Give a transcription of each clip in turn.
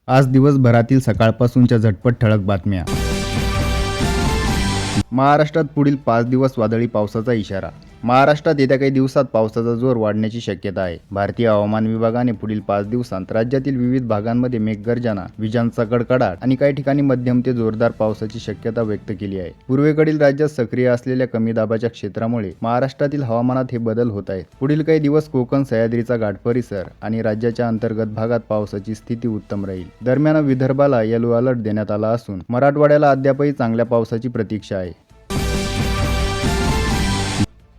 आज दिवसभरातील सकाळपासूनच्या झटपट ठळक बातम्या. महाराष्ट्रात पुढील 5 दिवस वादळी पावसाचा इशारा. महाराष्ट्रात येत्या काही दिवसात पावसाचा जोर वाढण्याची शक्यता आहे. भारतीय हवामान विभागाने पुढील 5 दिवसांत राज्यातील विविध भागांमध्ये मेघगर्जना, विजांचा कडकडाट आणि काही ठिकाणी मध्यम ते जोरदार पावसाची शक्यता व्यक्त केली आहे. पूर्वेकडील राज्यात सक्रिय असलेल्या कमी दाबाच्या क्षेत्रामुळे महाराष्ट्रातील हवामानात हे बदल होत आहेत. पुढील काही दिवस कोकण, सह्याद्रीचा घाट परिसर आणि राज्याच्या अंतर्गत भागात पावसाची स्थिती उत्तम राहील. दरम्यान विदर्भाला येलो अलर्ट देण्यात आला असून मराठवाड्याला अद्यापही चांगल्या पावसाची प्रतीक्षा आहे.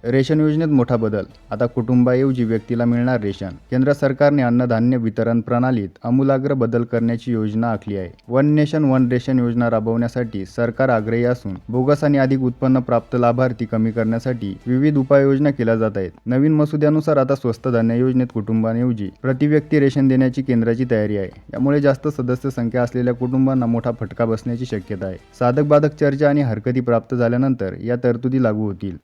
रेशन योजनेत मोठा बदल. आता कुटुंबाऐवजी व्यक्तीला मिळणार रेशन. केंद्र सरकारने अन्नधान्य वितरण प्रणालीत आमूलाग्र बदल करण्याची योजना आखली आहे. वन नेशन वन रेशन योजना राबवण्यासाठी सरकार आग्रही असून बोगस आणि अधिक उत्पन्न प्राप्त लाभार्थी कमी करण्यासाठी विविध उपाययोजना केल्या जात आहेत. नवीन मसुद्यानुसार आता स्वस्त धान्य योजनेत कुटुंबांऐवजी प्रति व्यक्ती रेशन देण्याची केंद्राची तयारी आहे. यामुळे जास्त सदस्य संख्या असलेल्या कुटुंबांना मोठा फटका बसण्याची शक्यता आहे. साधक बाधक चर्चा आणि हरकती प्राप्त झाल्यानंतर या तरतुदी लागू होतील.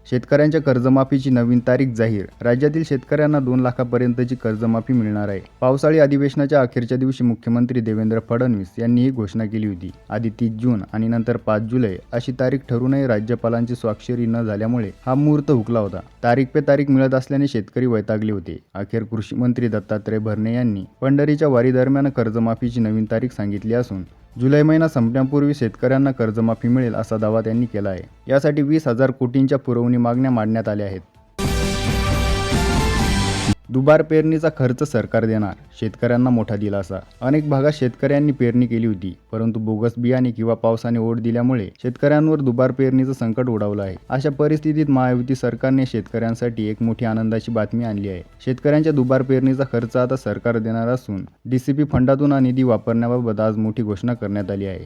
शेतकऱ्यांच्या कर्जमाफीची नवीन तारीख जाहीर. राज्यातील शेतकऱ्यांना 2 लाखापर्यंतची कर्जमाफी मिळणार आहे. पावसाळी अधिवेशनाच्या अखेरच्या दिवशी मुख्यमंत्री देवेंद्र फडणवीस यांनी ही घोषणा केली होती. आधी 30 जून आणि नंतर 5 जुलै अशी तारीख ठरूनही राज्यपालांची स्वाक्षरी न झाल्यामुळे हा मुहूर्त हुकला होता. तारीख पे तारीख मिळत असल्याने शेतकरी वैतागले होते. अखेर कृषी मंत्री दत्तात्रय भरणे यांनी पंढरीच्या वारी दरम्यान कर्जमाफीची नवीन तारीख सांगितली असून जुलै महिना संपण्यापूर्वी शेतकऱ्यांना कर्जमाफी मिळेल असा दावा त्यांनी केला आहे. यासाठी 20,000 कोटींच्या पुरवणी मागण्या मांडण्यात आल्या आहेत. दुबार पेरणीचा खर्च सरकार देणार. शेतकऱ्यांना मोठा दिलासा. अनेक भागात शेतकऱ्यांनी पेरणी केली होती, परंतु बोगस बियाणे किंवा पावसाने ओढ दिल्यामुळे शेतकऱ्यांवर दुबार पेरणीचं संकट ओढवलं आहे. अशा परिस्थितीत महायुती सरकारने शेतकऱ्यांसाठी एक मोठी आनंदाची बातमी आणली आहे. शेतकऱ्यांच्या दुबार पेरणीचा खर्च आता सरकार देणार असून DCP फंडातून हा निधी वापरण्याबाबत आज मोठी घोषणा करण्यात आली आहे.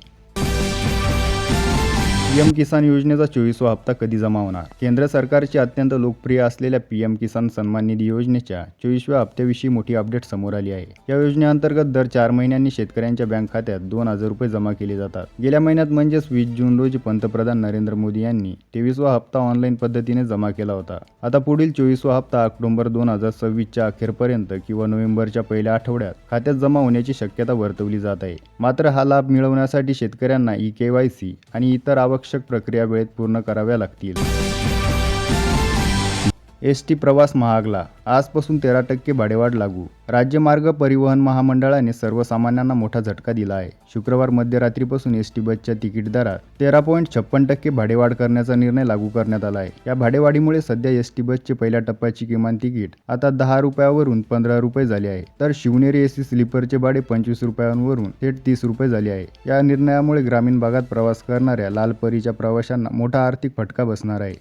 PM किसान योजनेचा 24वा हप्ता कधी जमा होणार? केंद्र सरकारची अत्यंत लोकप्रिय असलेल्या PM किसान सन्मान निधी योजनेच्या 24व्या हप्त्याविषयी मोठी अपडेट समोर आली आहे. या योजनेअंतर्गत दर 4 महिन्यांनी शेतकऱ्यांच्या बँक खात्यात 2,000 रुपये जमा केले जातात. गेल्या महिन्यात म्हणजेच 20 जून रोजी पंतप्रधान नरेंद्र मोदी यांनी 23वा हप्ता ऑनलाईन पद्धतीने जमा केला होता. आता पुढील 24वा हप्ता ऑक्टोबर 2026च्या अखेरपर्यंत किंवा नोव्हेंबरच्या पहिल्या आठवड्यात खात्यात जमा होण्याची शक्यता वर्तवली जात आहे. मात्र हा लाभ मिळवण्यासाठी शेतकऱ्यांना eKYC आणि इतर आवश्यक प्रक्रिया वेळेत पूर्ण कराव्या लागतील. ST प्रवास महागला. आजपासून 13% भाडेवाढ लागू. राज्य मार्ग परिवहन महामंडळाने सर्वसामान्यांना मोठा झटका दिला आहे. शुक्रवार मध्यरात्रीपासून ST बसच्या तिकीट दरात 13.56% भाडेवाढ करण्याचा निर्णय लागू करण्यात आला आहे. या भाडेवाढीमुळे सध्या ST बसचे पहिल्या टप्प्याची किमान तिकीट आता 10 रुपयावरून 15 रुपये झाले आहे, तर शिवनेरी AC स्लीपरचे भाडे 25 रुपयांवरून थेट 30 रुपये झाले आहे. या निर्णयामुळे ग्रामीण भागात प्रवास करणाऱ्या लालपरीच्या प्रवाशांना मोठा आर्थिक फटका बसणार आहे.